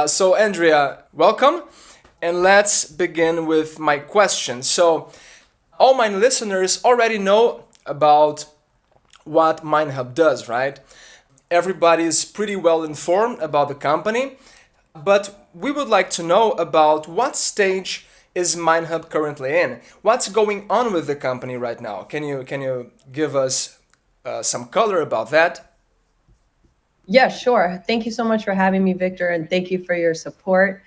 So Andrea, welcome. And let's begin with my question. So all my listeners already know about what MineHub does, right? Everybody is pretty well informed about the company, but we would like to know about what stage is MineHub currently in? What's going on with the company right now? Can you give us some color about that? Yeah, sure. Thank you so much for having me, Victor, and thank you for your support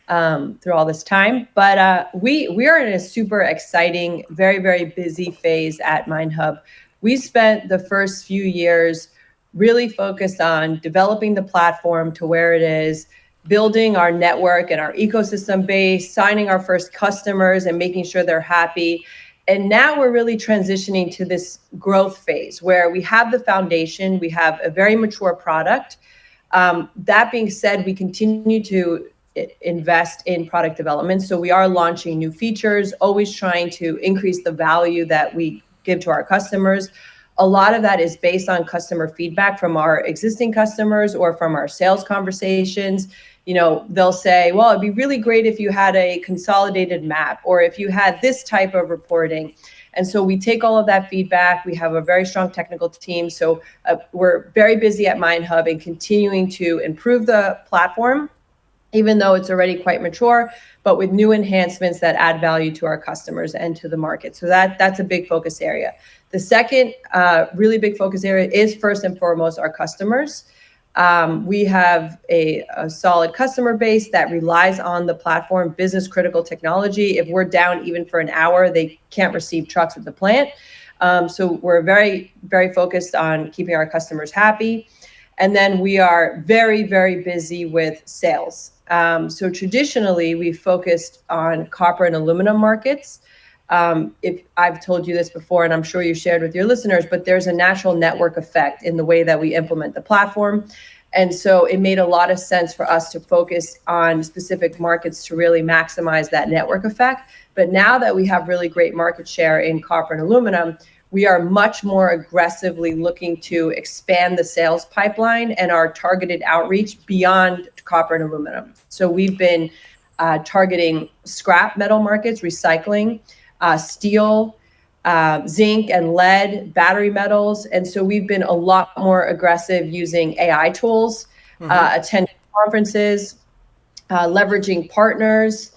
through all this time. But we are in a super exciting, very busy phase at MineHub. We spent the first few years really focused on developing the platform to where it is, building our network and our ecosystem base, signing our first customers and making sure they're happy. And now we're really transitioning to this growth phase where we have the foundation, we have a very mature product. That being said, we continue to invest in product development. So we are launching new features, always trying to increase the value that we give to our customers. A lot of that is based on customer feedback from our existing customers or from our sales conversations. They'll say, well, it'd be really great if you had a consolidated map or if you had this type of reporting. And so we take all of that feedback. We have a very strong technical team. So we're very busy at MineHub and continuing to improve the platform, even though it's already quite mature, but with new enhancements that add value to our customers and to the market. So that's a big focus area. The second really big focus area is first and foremost our customers. We have a solid customer base that relies on the platform, business critical technology. If we're down even for an hour, they can't receive trucks at the plant. So we're very focused on keeping our customers happy. And then we are very busy with sales. So traditionally, we focused on copper and aluminum markets. If I've told you this before, and I'm sure you shared with your listeners, but there's a natural network effect in the way that we implement the platform. And so it made a lot of sense for us to focus on specific markets to really maximize that network effect. But now that we have really great market share in copper and aluminum, we are much more aggressively looking to expand the sales pipeline and our targeted outreach beyond copper and aluminum. So we've been targeting scrap metal markets, recycling, steel, zinc and lead, battery metals. And so we've been a lot more aggressive using AI tools, attending conferences, leveraging partners,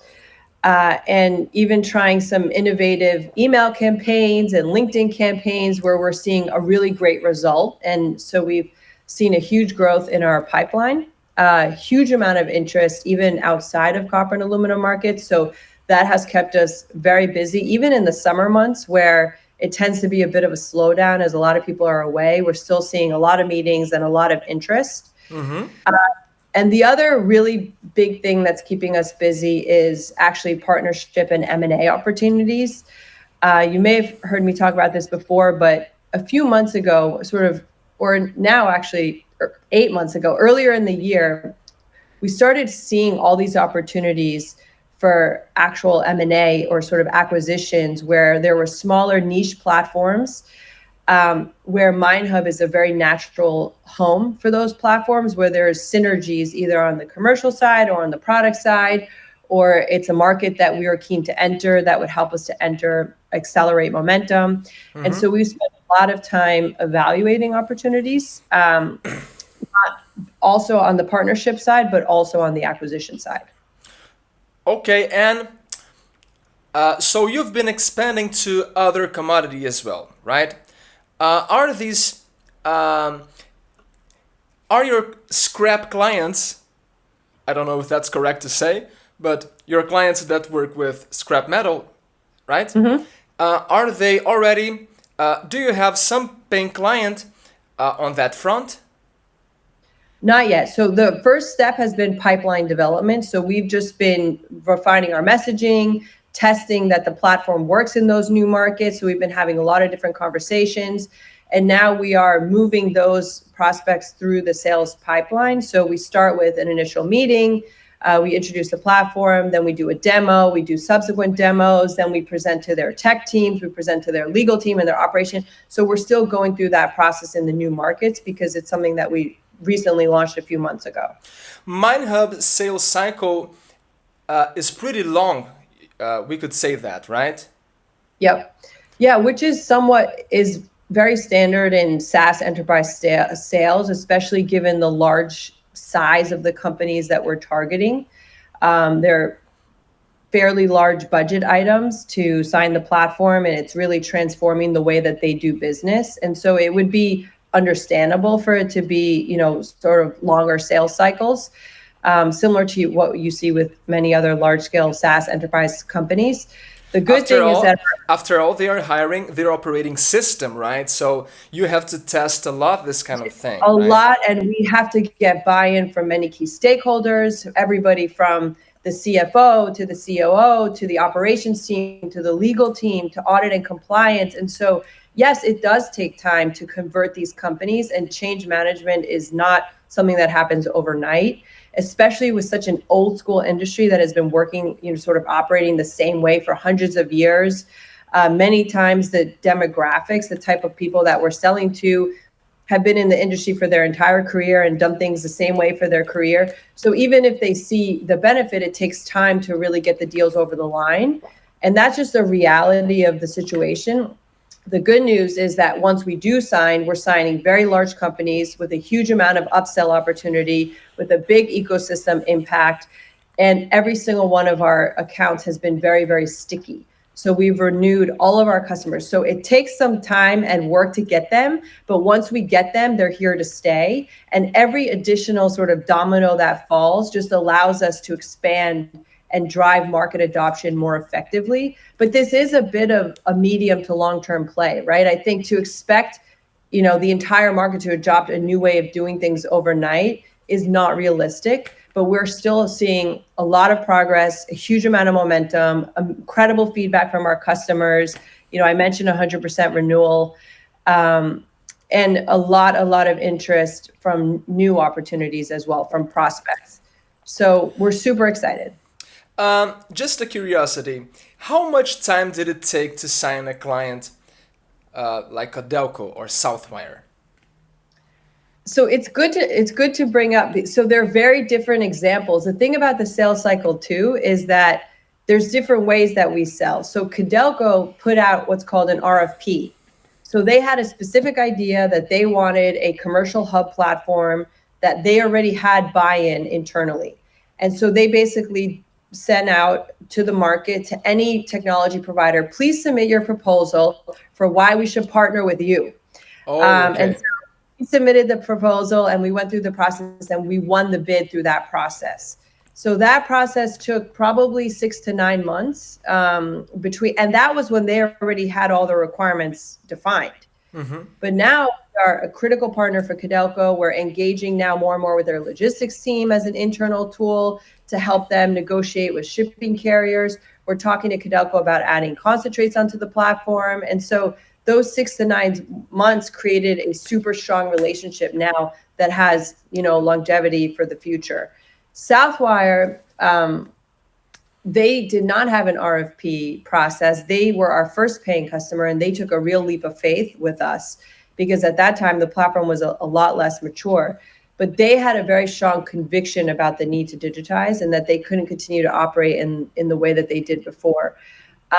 and even trying some innovative email campaigns and LinkedIn campaigns where we're seeing a really great result. And so we've seen a huge growth in our pipeline, a huge amount of interest even outside of copper and aluminum markets. So that has kept us very busy, even in the summer months where it tends to be a bit of a slowdown as a lot of people are away. We're still seeing a lot of meetings and a lot of interest. And the other really big thing that's keeping us busy is actually partnership and M&A opportunities. You may have heard me talk about this before, but a few months ago, or now actually 8 months ago, earlier in the year, we started seeing all these opportunities for actual M&A or sort of acquisitions where there were smaller niche platforms where MineHub is a very natural home for those platforms where there's synergies either on the commercial side or on the product side, or it's a market that we are keen to enter that would help us to accelerate momentum. And so we spent a lot of time evaluating opportunities, not also on the partnership side, but also on the acquisition side. Okay, and so you've been expanding to other commodity as well, right? Are your scrap clients, I don't know if that's correct to say, but your clients that work with scrap metal, right? Are they already, do you have some paying client on that front? Not yet. So the first step has been pipeline development. So we've just been refining our messaging, testing that the platform works in those new markets. So we've been having a lot of different conversations. And now we are moving those prospects through the sales pipeline. So we start with an initial meeting. We introduce the platform, then we do a demo, we do subsequent demos, then we present to their tech teams, we present to their legal team and their operation. So we're still going through that process in the new markets because it's something that we recently launched a few months ago. MineHub sales cycle is pretty long. We could say that, right? Yep. Yeah, which is very standard in SaaS enterprise sales, especially given the large size of the companies that we're targeting. They're fairly large budget items to sign the platform, and it's really transforming the way that they do business. And so it would be understandable for it to be, sort of longer sales cycles, similar to what you see with many other large-scale SaaS enterprise companies. The good thing is that after all, they are hiring their operating system, right? So you have to test a lot this kind of thing. A lot, and we have to get buy-in from many key stakeholders, everybody from the CFO to the COO to the operations team to the legal team to audit and compliance. And so, yes, it does take time to convert these companies, and change management is not something that happens overnight, especially with such an old school industry that has been working, sort of operating the same way for hundreds of years. Many times the demographics, the type of people that we're selling to, have been in the industry for their entire career and done things the same way for their career. So even if they see the benefit, it takes time to really get the deals over the line. And that's just the reality of the situation. The good news is that once we do sign, we're signing very large companies with a huge amount of upsell opportunity, with a big ecosystem impact. And every single one of our accounts has been very, very sticky. So we've renewed all of our customers. So it takes some time and work to get them, but once we get them, they're here to stay. And every additional sort of domino that falls just allows us to expand and drive market adoption more effectively. But this is a bit of a medium to long-term play, right? I think to expect, the entire market to adopt a new way of doing things overnight is not realistic. But we're still seeing a lot of progress, a huge amount of momentum, incredible feedback from our customers. I mentioned 100% renewal, and a lot of interest from new opportunities as well, from prospects. So we're super excited. Just a curiosity, how much time did it take to sign a client like Codelco or Southwire? So it's good to bring up. So they're very different examples. The thing about the sales cycle too is that there's different ways that we sell. So Codelco put out what's called an RFP. So they had a specific idea that they wanted a commercial hub platform that they already had buy-in internally. And so they basically sent out to the market, to any technology provider, please submit your proposal for why we should partner with you. Oh, okay. And so we submitted the proposal, and we went through the process, and we won the bid through that process. So that process took probably 6 to 9 months and that was when they already had all the requirements defined. Mm-hmm. But now we are a critical partner for Codelco. We're engaging now more and more with their logistics team as an internal tool to help them negotiate with shipping carriers. We're talking to Codelco about adding concentrates onto the platform. And so those 6 to 9 months created a super strong relationship now that has, longevity for the future. Southwire, they did not have an RFP process. They were our first paying customer, and they took a real leap of faith with us because at that time the platform was a lot less mature. But they had a very strong conviction about the need to digitize and that they couldn't continue to operate in the way that they did before.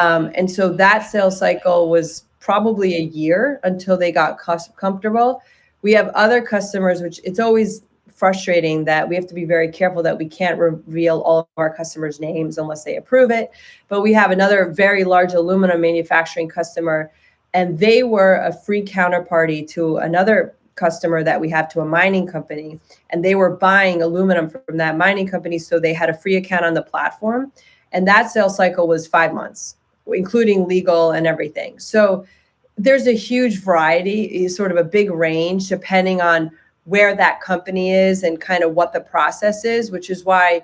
And so that sales cycle was probably a year until they got comfortable. We have other customers, which it's always frustrating that we have to be very careful that we can't reveal all of our customers' names unless they approve it. But we have another very large aluminum manufacturing customer, and they were a free counterparty to another customer that we have, to a mining company, and they were buying aluminum from that mining company, so they had a free account on the platform, and that sales cycle was 5 months, including legal and everything. So there's a huge variety, sort of a big range, depending on where that company is and kind of what the process is, which is why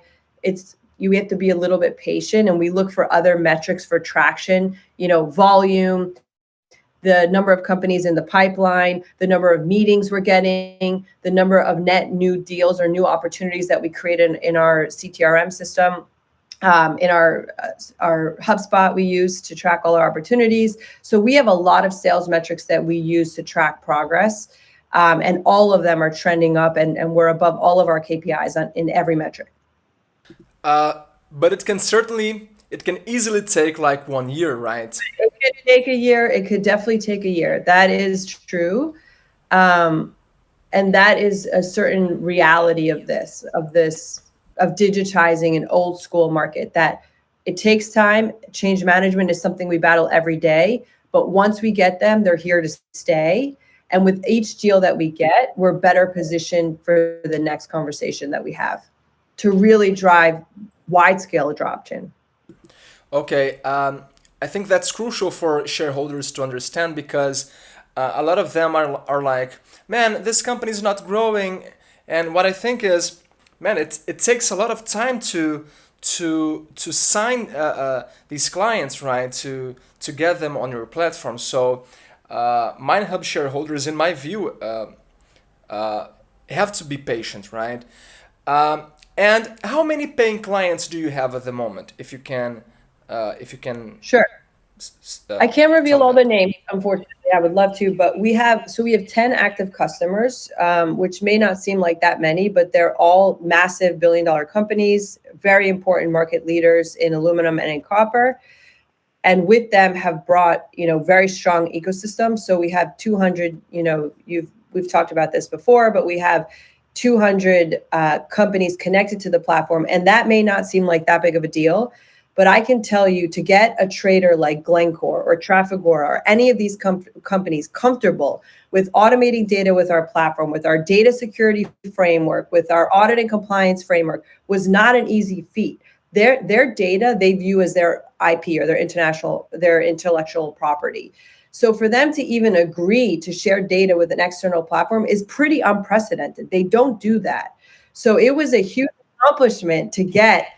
you have to be a little bit patient, and we look for other metrics for traction, volume, the number of companies in the pipeline, the number of meetings we're getting, the number of net new deals or new opportunities that we created in our CTRM system, in our HubSpot we use to track all our opportunities. So we have a lot of sales metrics that we use to track progress. And all of them are trending up, and we're above all of our KPIs in every metric. But it can easily take like 1 year, right? It could take a year. It could definitely take a year. That is true. And that is a certain reality of digitizing an old school market, that it takes time. Change management is something we battle every day, but once we get them, they're here to stay. And with each deal that we get, we're better positioned for the next conversation that we have to really drive wide scale adoption. Okay, I think that's crucial for shareholders to understand, because a lot of them are like, man, this company is not growing. And what I think is, man, it takes a lot of time to sign these clients, right? To get them on your platform. So MineHub shareholders, in my view, have to be patient, right? And how many paying clients do you have at the moment, if you can? Sure. I can't reveal all that. the names, unfortunately. I would love to, but we have 10 active customers, which may not seem like that many, but they're all massive billion-dollar companies, very important market leaders in aluminum and in copper. And with them have brought, very strong ecosystems. So we have 200, we've talked about this before, but we have 200 companies connected to the platform. And that may not seem like that big of a deal, but I can tell you, to get a trader like Glencore or Trafigura or any of these companies comfortable with automating data with our platform, with our data security framework, with our audit and compliance framework, was not an easy feat. Their data they view as their IP, or their intellectual property. So for them to even agree to share data with an external platform is pretty unprecedented. They don't do that. So it was a huge accomplishment to get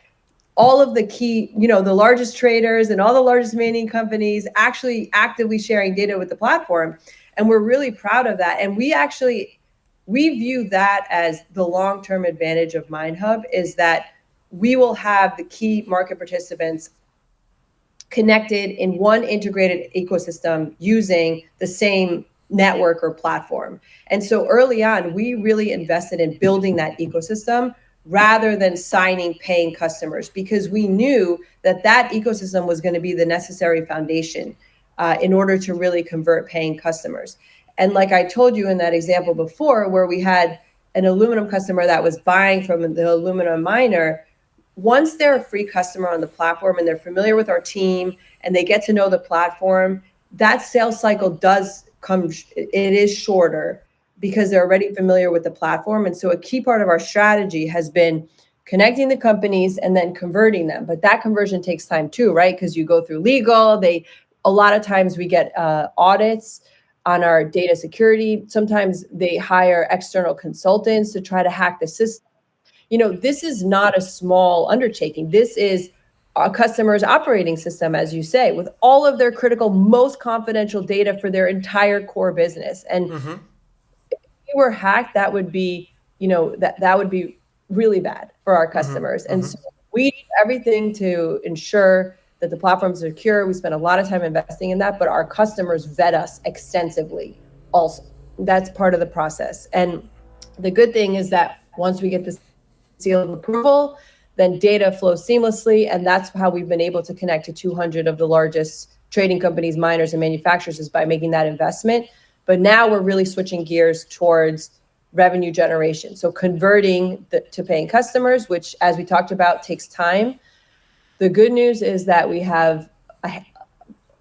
all of the key, the largest traders and all the largest mining companies actually actively sharing data with the platform. And we're really proud of that. And we view that as the long-term advantage of MineHub, is that we will have the key market participants connected in one integrated ecosystem using the same network or platform. And so early on, we really invested in building that ecosystem rather than signing paying customers, because we knew that ecosystem was going to be the necessary foundation in order to really convert paying customers. And like I told you in that example before, where we had an aluminum customer that was buying from the aluminum miner, once they're a free customer on the platform and they're familiar with our team and they get to know the platform, that sales cycle it is shorter, because they're already familiar with the platform. And so a key part of our strategy has been connecting the companies and then converting them. But that conversion takes time too, right? Because you go through legal. A lot of times we get audits on our data security. Sometimes they hire external consultants to try to hack the system. This is not a small undertaking. This is a customer's operating system, as you say, with all of their critical, most confidential data for their entire core business. And if we were hacked, that would be, that would be really bad for our customers. And so we do everything to ensure that the platform is secure. We spend a lot of time investing in that, but our customers vet us extensively also. That's part of the process. And the good thing is that once we get this seal of approval, then data flows seamlessly. And that's how we've been able to connect to 200 of the largest trading companies, miners, and manufacturers, is by making that investment. But now we're really switching gears towards revenue generation. So converting to paying customers, which, as we talked about, takes time. The good news is that we have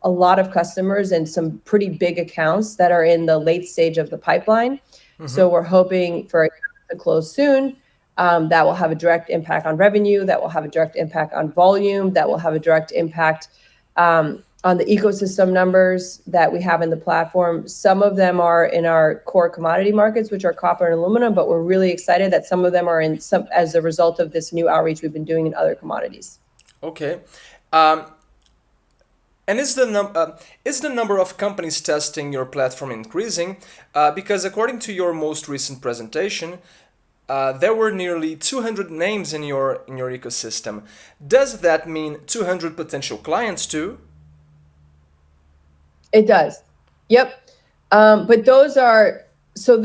a lot of customers and some pretty big accounts that are in the late stage of the pipeline. So we're hoping for a to close soon. That will have a direct impact on revenue, that will have a direct impact on volume, that will have a direct impact on the ecosystem numbers that we have in the platform. Some of them are in our core commodity markets, which are copper and aluminum, but we're really excited that some of them are as a result of this new outreach we've been doing in other commodities. Okay. And is the number of companies testing your platform increasing? Because according to your most recent presentation, there were nearly 200 names in your ecosystem. Does that mean 200 potential clients too? It does. Yep. But those are So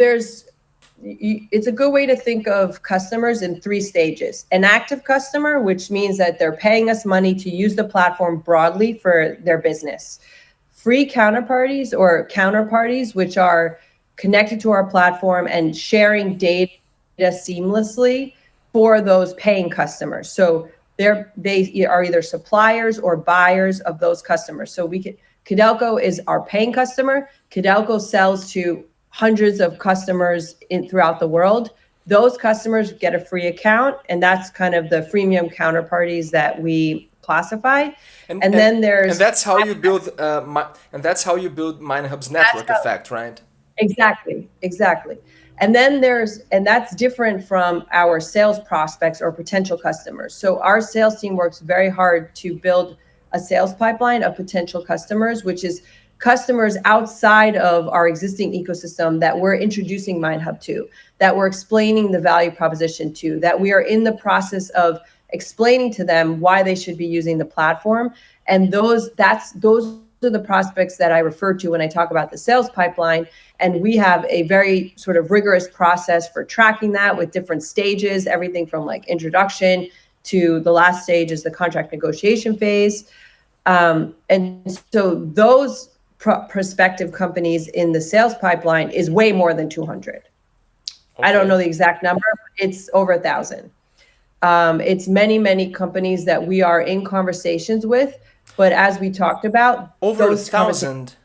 it's a good way to think of customers in 3 stages. An active customer, which means that they're paying us money to use the platform broadly for their business. Free counterparties, which are connected to our platform and sharing data seamlessly for those paying customers. So they are either suppliers or buyers of those customers. So Codelco is our paying customer. Codelco sells to hundreds of customers throughout the world. Those customers get a free account, and that's kind of the freemium counterparties that we classify. And then there's, and that's how you build MineHub's network effect, right? Exactly. And then that's different from our sales prospects or potential customers. So our sales team works very hard to build a sales pipeline of potential customers, which is customers outside of our existing ecosystem that we're introducing MineHub to, that we're explaining the value proposition to, that we are in the process of explaining to them why they should be using the platform. And those are the prospects that I refer to when I talk about the sales pipeline. And we have a very sort of rigorous process for tracking that with different stages, everything from like introduction to the last stage is the contract negotiation phase. And so those prospective companies in the sales pipeline is way more than 200. Okay. I don't know the exact number. It's over 1,000. It's many companies that we are in conversations with. But as we talked about, over 1,000.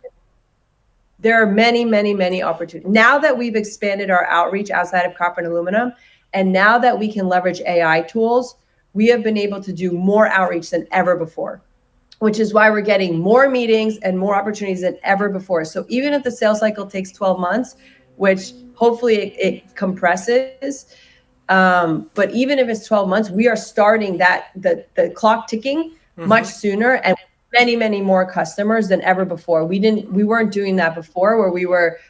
There are many opportunities. Now that we've expanded our outreach outside of copper and aluminum, and now that we can leverage AI tools, we have been able to do more outreach than ever before, which is why we're getting more meetings and more opportunities than ever before. So even if the sales cycle takes 12 months, which hopefully it compresses, but even if it's 12 months, we are starting the clock ticking much sooner, and many more customers than ever before. We weren't doing that before, where we were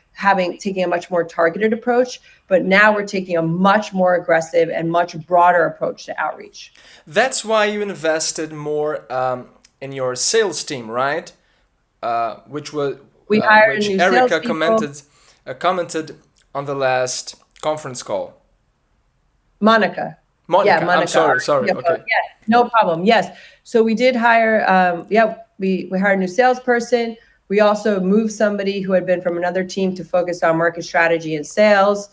taking a much more targeted approach, but now we're taking a much more aggressive and much broader approach to outreach. That's why you invested more in your sales team, right? Which we hired which new Erica commented on the last conference call. Monica. Yeah, Monica. I'm sorry. Okay. Yeah, no problem. Yes. So we did hire, we hired a new salesperson. We also moved somebody who had been from another team to focus on market strategy and sales.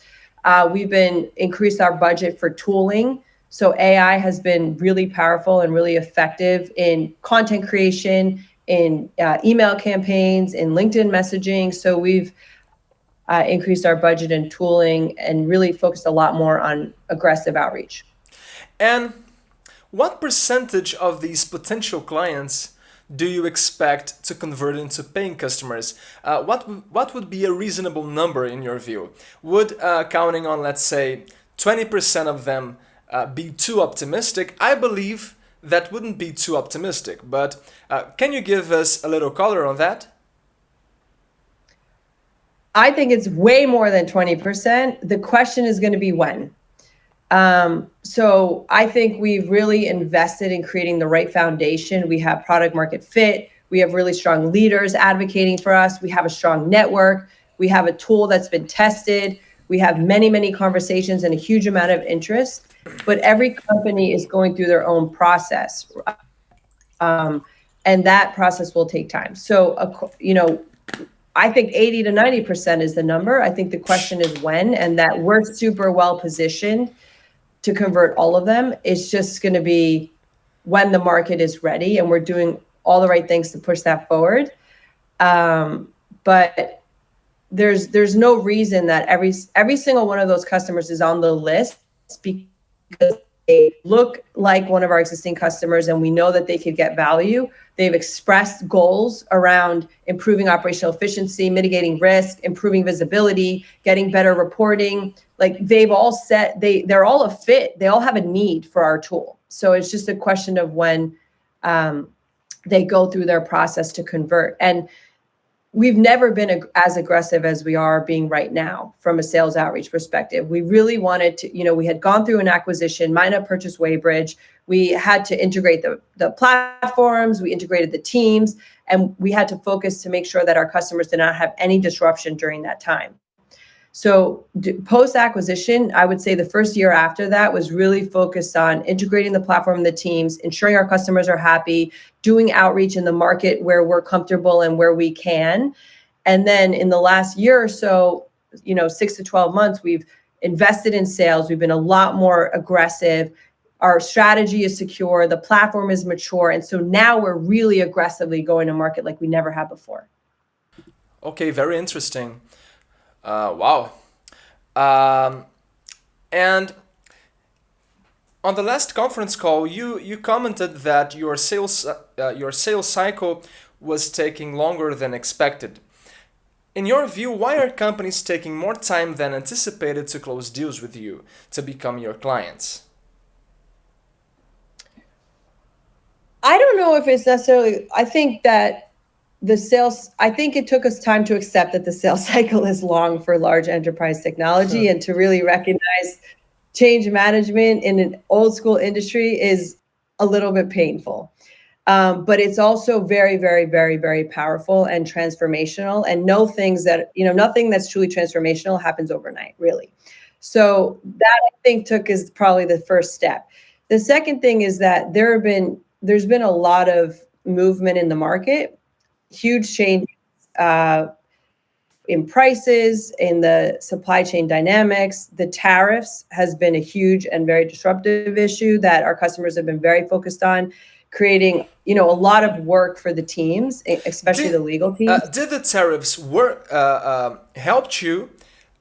We've increased our budget for tooling. So AI has been really powerful and really effective in content creation, in email campaigns, in LinkedIn messaging. So we've increased our budget in tooling and really focused a lot more on aggressive outreach. And what percentage of these potential clients do you expect to convert into paying customers? What would be a reasonable number in your view? Would counting on, let's say, 20% of them be too optimistic? I believe that wouldn't be too optimistic, but can you give us a little color on that? I think it's way more than 20%. The question is going to be when. So I think we've really invested in creating the right foundation. We have product market fit. We have really strong leaders advocating for us. We have a strong network. We have a tool that's been tested. We have many conversations and a huge amount of interest, but every company is going through their own process. And that process will take time. So, I think 80 to 90% is the number. I think the question is when, and that we're super well positioned to convert all of them. It's just going to be when the market is ready, and we're doing all the right things to push that forward. But there's no reason that every single one of those customers is on the list because they look like one of our existing customers and we know that they could get value. They've expressed goals around improving operational efficiency, mitigating risk, improving visibility, getting better reporting. Like they've all said they're all a fit. They all have a need for our tool. So it's just a question of when they go through their process to convert. And we've never been as aggressive as we are being right now from a sales outreach perspective. We really wanted to, we had gone through an acquisition. MineHub purchased Waybridge. We had to integrate the platforms. We integrated the teams, and we had to focus to make sure that our customers did not have any disruption during that time. So post-acquisition, I would say the first year after that was really focused on integrating the platform and the teams, ensuring our customers are happy, doing outreach in the market where we're comfortable and where we can. And then in the last year or so, 6 to 12 months, we've invested in sales. We've been a lot more aggressive. Our strategy is secure. The platform is mature. And so now we're really aggressively going to market like we never have before. Okay, very interesting. Wow. And on the last conference call, you commented that your sales cycle was taking longer than expected. In your view, why are companies taking more time than anticipated to close deals with you, to become your clients? I don't know if it's necessarily, I think it took us time to accept that the sales cycle is long for large enterprise technology and to really recognize change management in an old school industry is a little bit painful. But it's also very, very, very, very powerful and transformational, and nothing that's truly transformational happens overnight, really. So that I think is probably the first step. The second thing is that there's been a lot of movement in the market, huge change in prices, in the supply chain dynamics. The tariffs has been a huge and very disruptive issue that our customers have been very focused on, creating a lot of work for the teams, especially the legal teams. Did the tariffs helped you?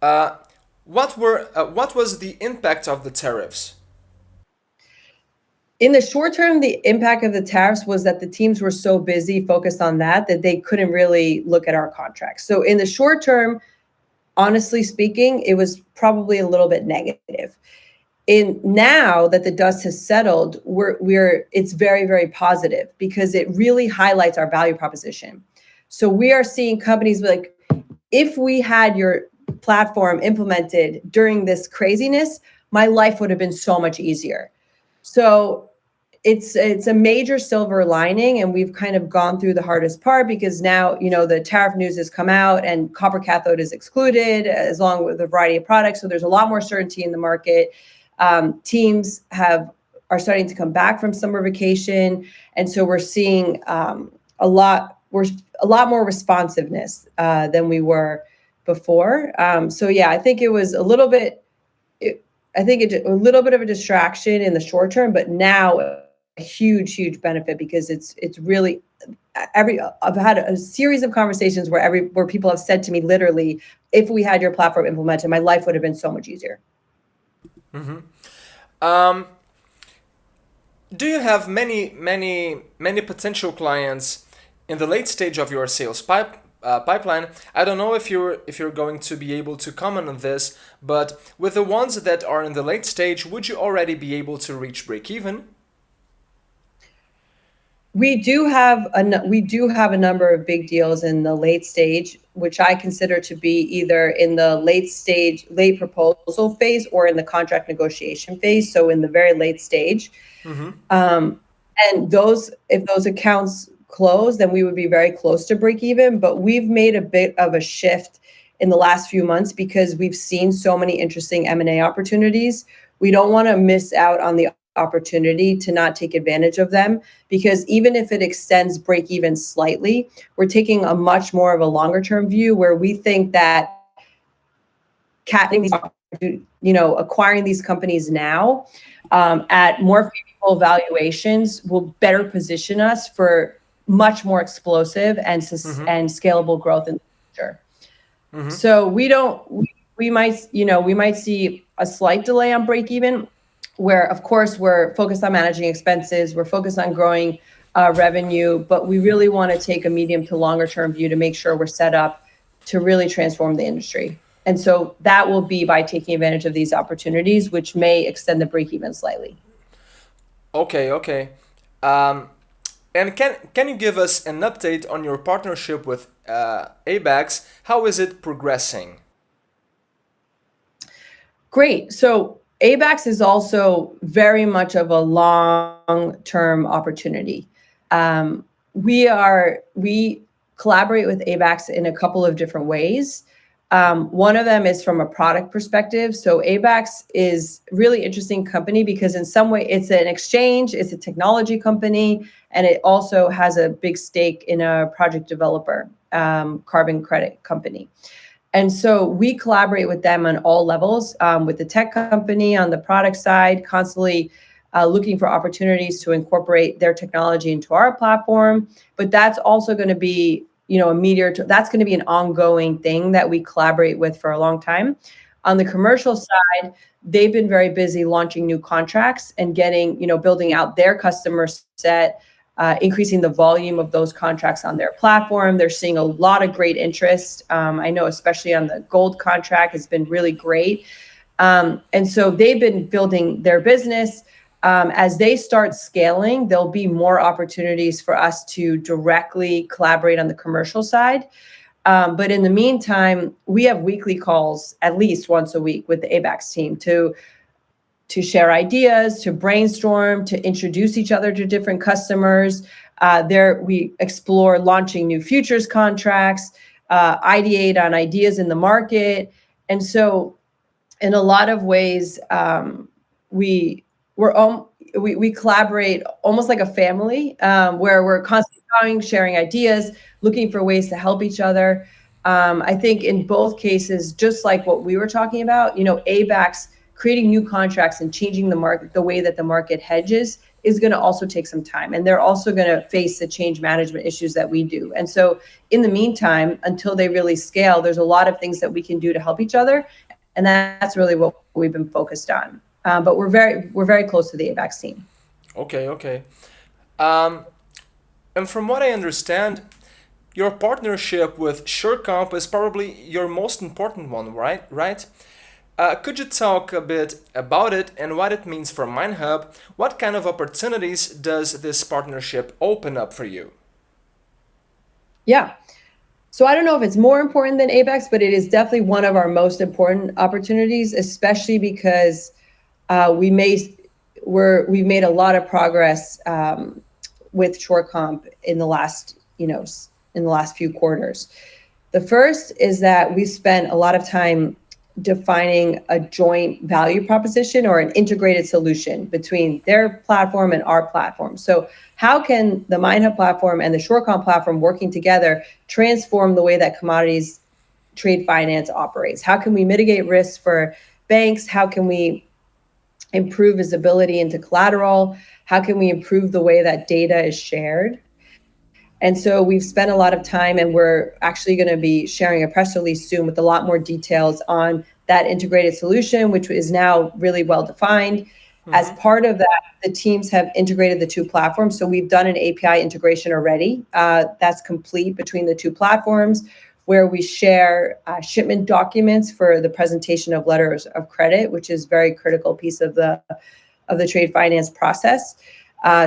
What was the impact of the tariffs? In the short term, the impact of the tariffs was that the teams were so busy focused on that they couldn't really look at our contracts. So in the short term, honestly speaking, it was probably a little bit negative. Now that the dust has settled, it's very, very positive because it really highlights our value proposition. So we are seeing companies like, if we had your platform implemented during this craziness, my life would have been so much easier. So it's a major silver lining, and we've kind of gone through the hardest part because now, the tariff news has come out and copper cathode is excluded, as long with a variety of products. So there's a lot more certainty in the market. Teams are starting to come back from summer vacation, and so we're seeing a lot more responsiveness than we were before. So yeah, I think it was a little bit of a distraction in the short term, but now a huge benefit because it's really I've had a series of conversations where people have said to me literally, if we had your platform implemented, my life would have been so much easier. Mm-hmm. Do you have many potential clients in the late stage of your sales pipeline? I don't know if you're going to be able to comment on this, but with the ones that are in the late stage, would you already be able to reach break even? We do have a number of big deals in the late stage, which I consider to be either in the late proposal phase or in the contract negotiation phase. So in the very late stage. Mm-hmm. And if those accounts close, then we would be very close to break even. But we've made a bit of a shift in the last few months because we've seen so many interesting M&A opportunities. We don't want to miss out on the opportunity to not take advantage of them, because even if it extends break even slightly, we're taking a much more of a longer term view where we think that acquiring these companies now at more favorable valuations will better position us for much more explosive and scalable growth in the future. Mm-hmm. So we might see a slight delay on break even, where of course we're focused on managing expenses, we're focused on growing revenue, but we really want to take a medium to longer term view to make sure we're set up to really transform the industry. And so that will be by taking advantage of these opportunities, which may extend the break even slightly. Okay. And can you give us an update on your partnership with Abaxx? How is it progressing? Great. So Abaxx is also very much of a long-term opportunity. We collaborate with Abaxx in a couple of different ways. One of them is from a product perspective. So Abaxx is really interesting company because in some way it's an exchange, it's a technology company, and it also has a big stake in a project developer, carbon credit company. And so we collaborate with them on all levels, with the tech company on the product side, constantly looking for opportunities to incorporate their technology into our platform. But that's also going to be, that's going to be an ongoing thing that we collaborate with for a long time. On the commercial side, they've been very busy launching new contracts and getting, building out their customer set, increasing the volume of those contracts on their platform. They're seeing a lot of great interest. I know especially on the gold contract, it's been really great. And so they've been building their business. As they start scaling, there'll be more opportunities for us to directly collaborate on the commercial side. But in the meantime, we have weekly calls at least once a week with the Abaxx team to share ideas, to brainstorm, to introduce each other to different customers. We explore launching new futures contracts, ideate on ideas in the market. And so in a lot of ways, we collaborate almost like a family, where we're constantly talking, sharing ideas, looking for ways to help each other. I think in both cases, just like what we were talking about, Abaxx creating new contracts and changing the market, the way that the market hedges, is going to also take some time. And they're also going to face the change management issues that we do. And so in the meantime, until they really scale, there's a lot of things that we can do to help each other. And that's really what we've been focused on. But we're very close to the Abaxx team. Okay. And from what I understand, your partnership with Surecomp is probably your most important one, right? Could you talk a bit about it and what it means for MineHub? What kind of opportunities does this partnership open up for you? Yeah. So I don't know if it's more important than Abaxx, but it is definitely one of our most important opportunities, especially because we've made a lot of progress with Surecomp in the last few quarters. The first is that we spent a lot of time defining a joint value proposition or an integrated solution between their platform and our platform. So how can the MineHub platform and the Surecomp platform working together transform the way that commodities trade finance operates? How can we mitigate risks for banks? How can we improve visibility into collateral? How can we improve the way that data is shared? And so we've spent a lot of time, and we're actually going to be sharing a press release soon with a lot more details on that integrated solution, which is now really well defined. Mm-hmm. As part of that, the teams have integrated the two platforms. So we've done an API integration already. That's complete between the two platforms, where we share shipment documents for the presentation of letters of credit, which is a very critical piece of the trade finance process.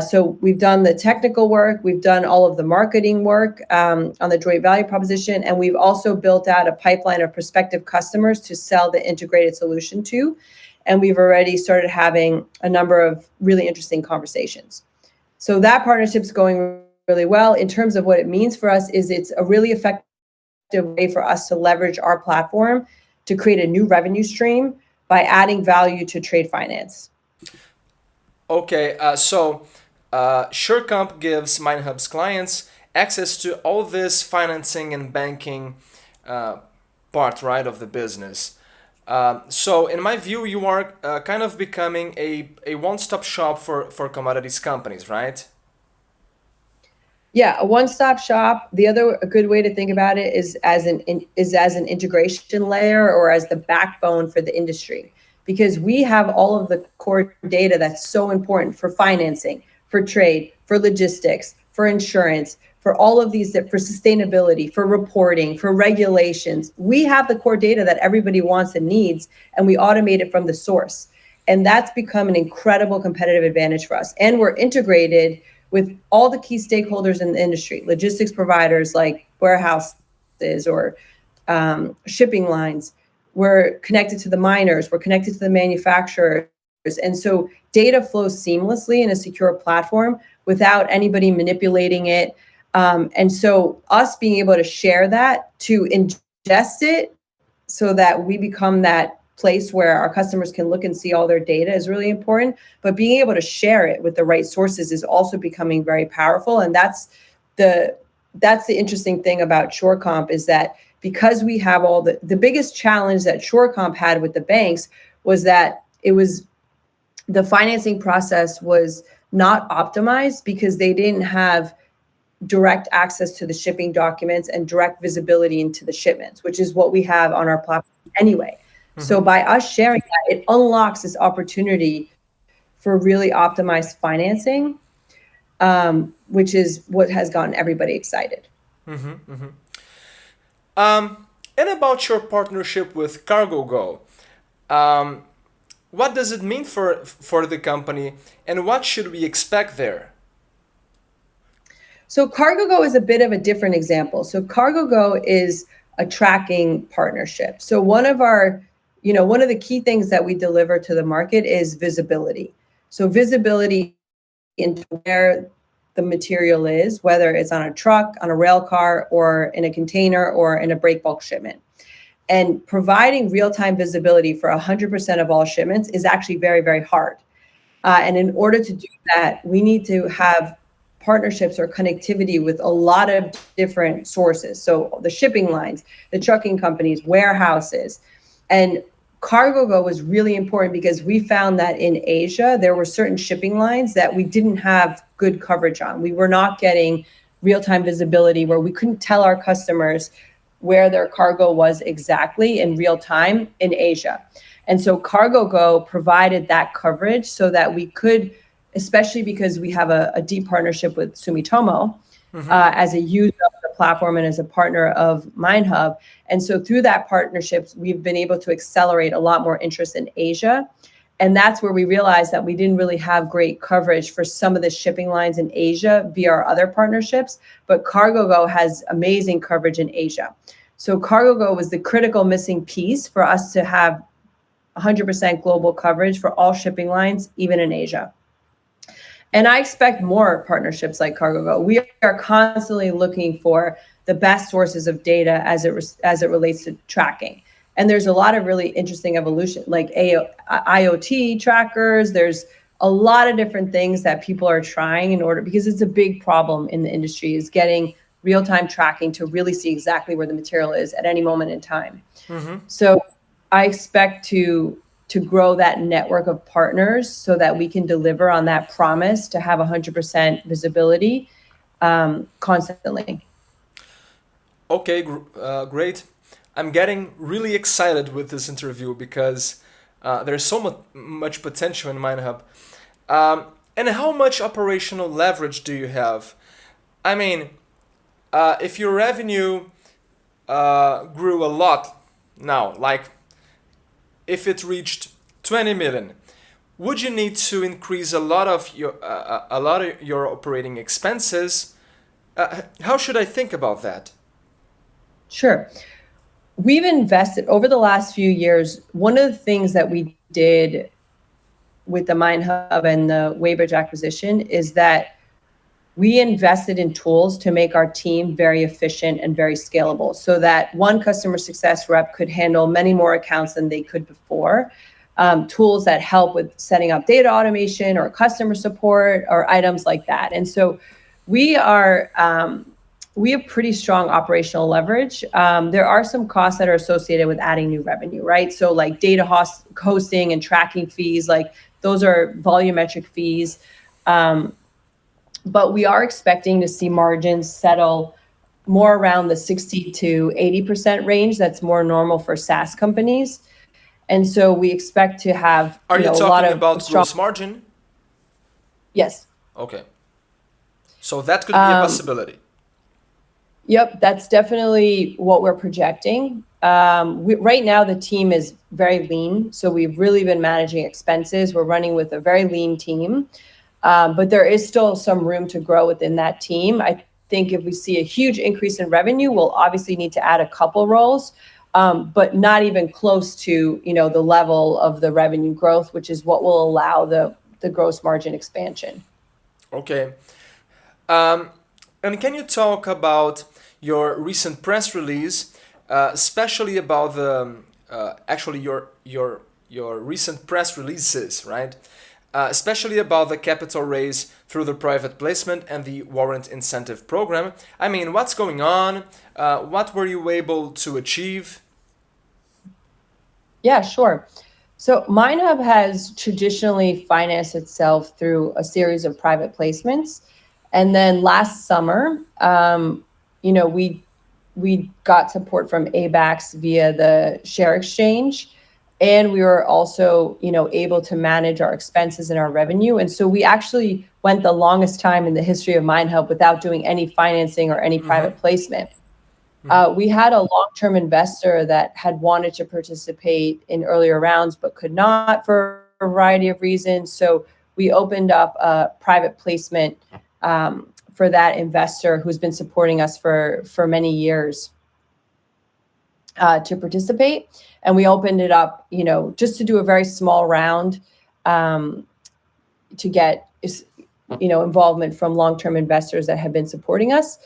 So we've done the technical work, we've done all of the marketing work on the joint value proposition, and we've also built out a pipeline of prospective customers to sell the integrated solution to. And we've already started having a number of really interesting conversations. So that partnership's going really well. In terms of what it means for us, is it's a really effective way for us to leverage our platform to create a new revenue stream by adding value to trade finance. Okay, so Surecomp gives MineHub's clients access to all this financing and banking part, right, of the business. So in my view, you are kind of becoming a one-stop shop for commodities companies, right? Yeah, a one-stop shop. The other good way to think about it is as an integration layer, or as the backbone for the industry. Because we have all of the core data that's so important for financing, for trade, for logistics, for insurance, for all of these, for sustainability, for reporting, for regulations. We have the core data that everybody wants and needs, and we automate it from the source. And that's become an incredible competitive advantage for us. And we're integrated with all the key stakeholders in the industry, logistics providers like warehouses or shipping lines. We're connected to the miners, we're connected to the manufacturers. And so data flows seamlessly in a secure platform without anybody manipulating it. And so us being able to share that, to ingest it, so that we become that place where our customers can look and see all their data is really important. But being able to share it with the right sources is also becoming very powerful. And that's the interesting thing about Surecomp, is that because we have all the biggest challenge that Surecomp had with the banks was that the financing process was not optimized because they didn't have direct access to the shipping documents and direct visibility into the shipments, which is what we have on our platform anyway. So by us sharing that, it unlocks this opportunity for really optimized financing, which is what has gotten everybody excited. And about your partnership with CargoGo, what does it mean for the company, and what should we expect there? So CargoGo is a bit of a different example. So CargoGo is a tracking partnership. So one of the key things that we deliver to the market is visibility. So visibility into where the material is, whether it's on a truck, on a rail car, or in a container, or in a break bulk shipment. And providing real-time visibility for 100% of all shipments is actually very, very hard. And in order to do that, we need to have partnerships or connectivity with a lot of different sources. So the shipping lines, the trucking companies, warehouses. And CargoGo was really important because we found that in Asia, there were certain shipping lines that we didn't have good coverage on. We were not getting real-time visibility, where we couldn't tell our customers where their cargo was exactly in real time in Asia. And so CargoGo provided that coverage so that we could, especially because we have a deep partnership with Sumitomo as a user of the platform and as a partner of MineHub. And so through that partnership, we've been able to accelerate a lot more interest in Asia. And that's where we realized that we didn't really have great coverage for some of the shipping lines in Asia via our other partnerships, but CargoGo has amazing coverage in Asia. So CargoGo was the critical missing piece for us to have 100% global coverage for all shipping lines, even in Asia. And I expect more partnerships like CargoGo. We are constantly looking for the best sources of data as it relates to tracking. And there's a lot of really interesting evolution, like IoT trackers. There's a lot of different things that people are trying because it's a big problem in the industry, is getting real-time tracking to really see exactly where the material is at any moment in time. So I expect to grow that network of partners so that we can deliver on that promise to have 100% visibility constantly. Okay, great. I'm getting really excited with this interview because there's so much potential in MineHub. And how much operational leverage do you have? I mean, if your revenue grew a lot now, like if it reached 20 million, would you need to increase a lot of your operating expenses? How should I think about that? Sure. We've invested over the last few years. One of the things that we did with the MineHub and the Weighbridge acquisition is that we invested in tools to make our team very efficient and very scalable, so that one customer success rep could handle many more accounts than they could before. Tools that help with setting up data automation or customer support or items like that. And so we have pretty strong operational leverage. There are some costs that are associated with adding new revenue, right? So like data hosting and tracking fees, like those are volumetric fees. But we are expecting to see margins settle more around the 60 to 80% range. That's more normal for SaaS companies. And so we expect to have Are you a talking lot of about strong gross margin? Yes. Okay. So that could be a possibility. Yep, that's definitely what we're projecting. Right now, the team is very lean. So we've really been managing expenses. We're running with a very lean team. But there is still some room to grow within that team. I think if we see a huge increase in revenue, we'll obviously need to add a couple roles, but not even close to the level of the revenue growth, which is what will allow the gross margin expansion. Okay. And can you talk about your recent press release especially about the actually your recent press releases, right? Especially about the capital raise through the private placement and the warrant incentive program. I mean, what's going on? What were you able to achieve? Yeah, sure. So MineHub has traditionally financed itself through a series of private placements. And then last summer, we got support from Abaxx via the share exchange. And we were also, able to manage our expenses and our revenue. And so we actually went the longest time in the history of MineHub without doing any financing or any private placement. We had a long-term investor that had wanted to participate in earlier rounds but could not for a variety of reasons. So we opened up a private placement for that investor who's been supporting us for many years to participate. And we opened it up, just to do a very small round to get, involvement from long-term investors that have been supporting us.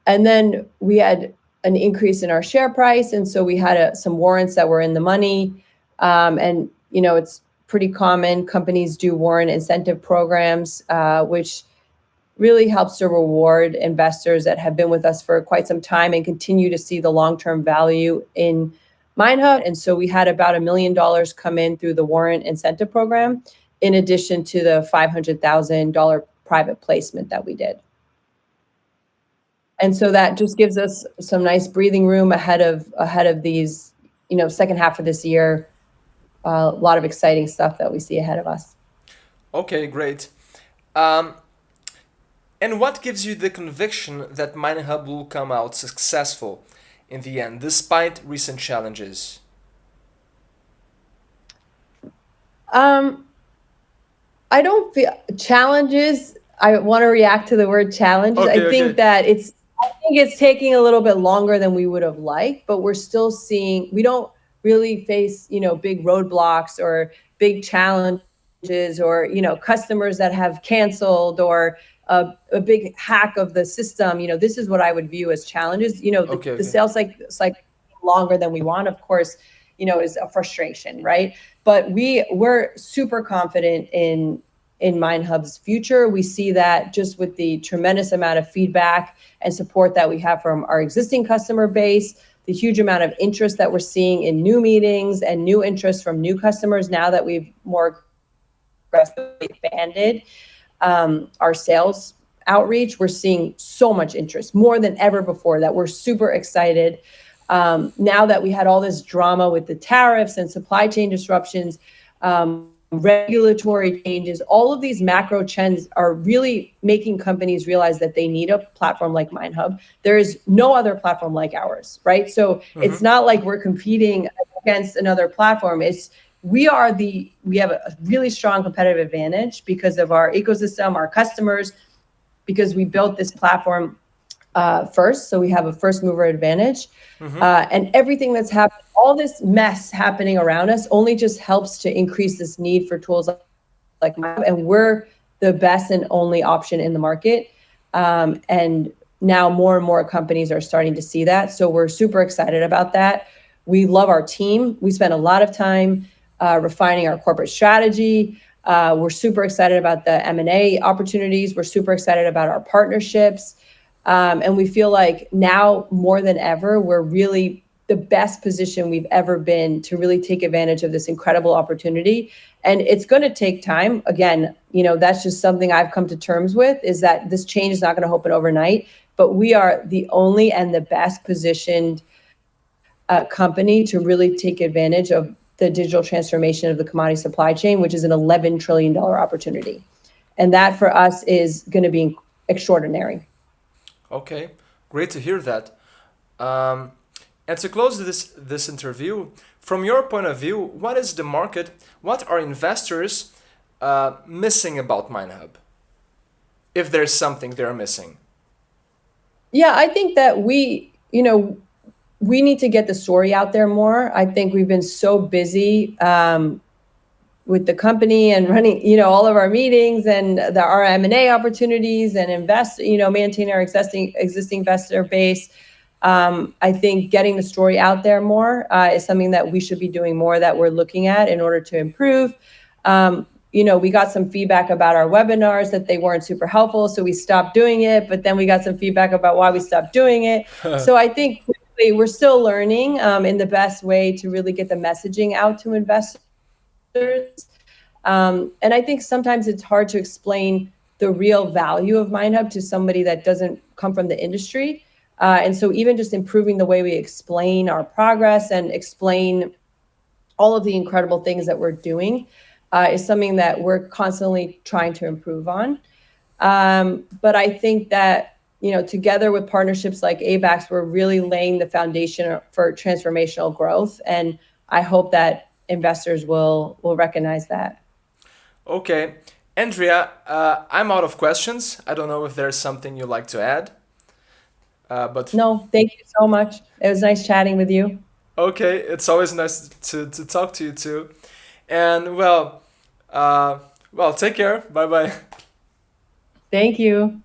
And then we had an increase in our share price. And so we had some warrants that were in the money. And, it's pretty common. Companies do warrant incentive programs, which really helps to reward investors that have been with us for quite some time and continue to see the long-term value in MineHub. And so we had about $1 million come in through the warrant incentive program, in addition to the $500,000 private placement that we did. And so that just gives us some nice breathing room ahead of these, second half of this year. A lot of exciting stuff that we see ahead of us. Okay, great. And what gives you the conviction that MineHub will come out successful in the end, despite recent challenges? I don't feel challenges. I want to react to the word challenges. Okay, I think that it's taking a little bit longer than we would have liked, but we're still seeing, we don't really face, big roadblocks or big challenges or, customers that have canceled or a big hack of the system. This is what I would view as challenges. The sales cycle longer than we want, of course, is a frustration, right? But we're super confident in MineHub's future. We see that just with the tremendous amount of feedback and support that we have from our existing customer base, the huge amount of interest that we're seeing in new meetings and new interest from new customers now that we've more aggressively expanded our sales outreach. We're seeing so much interest, more than ever before, that we're super excited. Now that we had all this drama with the tariffs and supply chain disruptions, regulatory changes, all of these macro trends are really making companies realize that they need a platform like MineHub. There is no other platform like ours, right? So it's not like we're competing against another platform. We have a really strong competitive advantage because of our ecosystem, our customers, because we built this platform first. So we have a first mover advantage. And everything that's happened, all this mess happening around us only just helps to increase this need for tools like MineHub. And we're the best and only option in the market. And now more and more companies are starting to see that. So we're super excited about that. We love our team. We spend a lot of time refining our corporate strategy. We're super excited about the M&A opportunities. We're super excited about our partnerships. And we feel like now more than ever, we're really the best position we've ever been to really take advantage of this incredible opportunity. And it's going to take time. Again, that's just something I've come to terms with, is that this change is not going to happen overnight, but we are the only and the best positioned company to really take advantage of the digital transformation of the commodity supply chain, which is an $11 trillion opportunity. And that for us is going to be extraordinary. Okay, great to hear that. And to close this interview, from your point of view, what is the market? What are investors missing about MineHub? If there's something they're missing. Yeah, I think that we need to get the story out there more. I think we've been so busy with the company and running, all of our meetings and our M&A opportunities and maintaining our existing investor base. I think getting the story out there more is something that we should be doing more, that we're looking at in order to improve. We got some feedback about our webinars that they weren't super helpful, so we stopped doing it. But then we got some feedback about why we stopped doing it. So I think we're still learning in the best way to really get the messaging out to investors. And I think sometimes it's hard to explain the real value of MineHub to somebody that doesn't come from the industry. And so even just improving the way we explain our progress and explain all of the incredible things that we're doing is something that we're constantly trying to improve on. But I think that, together with partnerships like Abaxx, we're really laying the foundation for transformational growth. And I hope that investors will recognize that. Okay. Andrea, I'm out of questions. I don't know if there's something you'd like to add. But no, thank you so much. It was nice chatting with you. Okay, it's always nice to talk to you too. And well, take care. Bye bye. Thank you.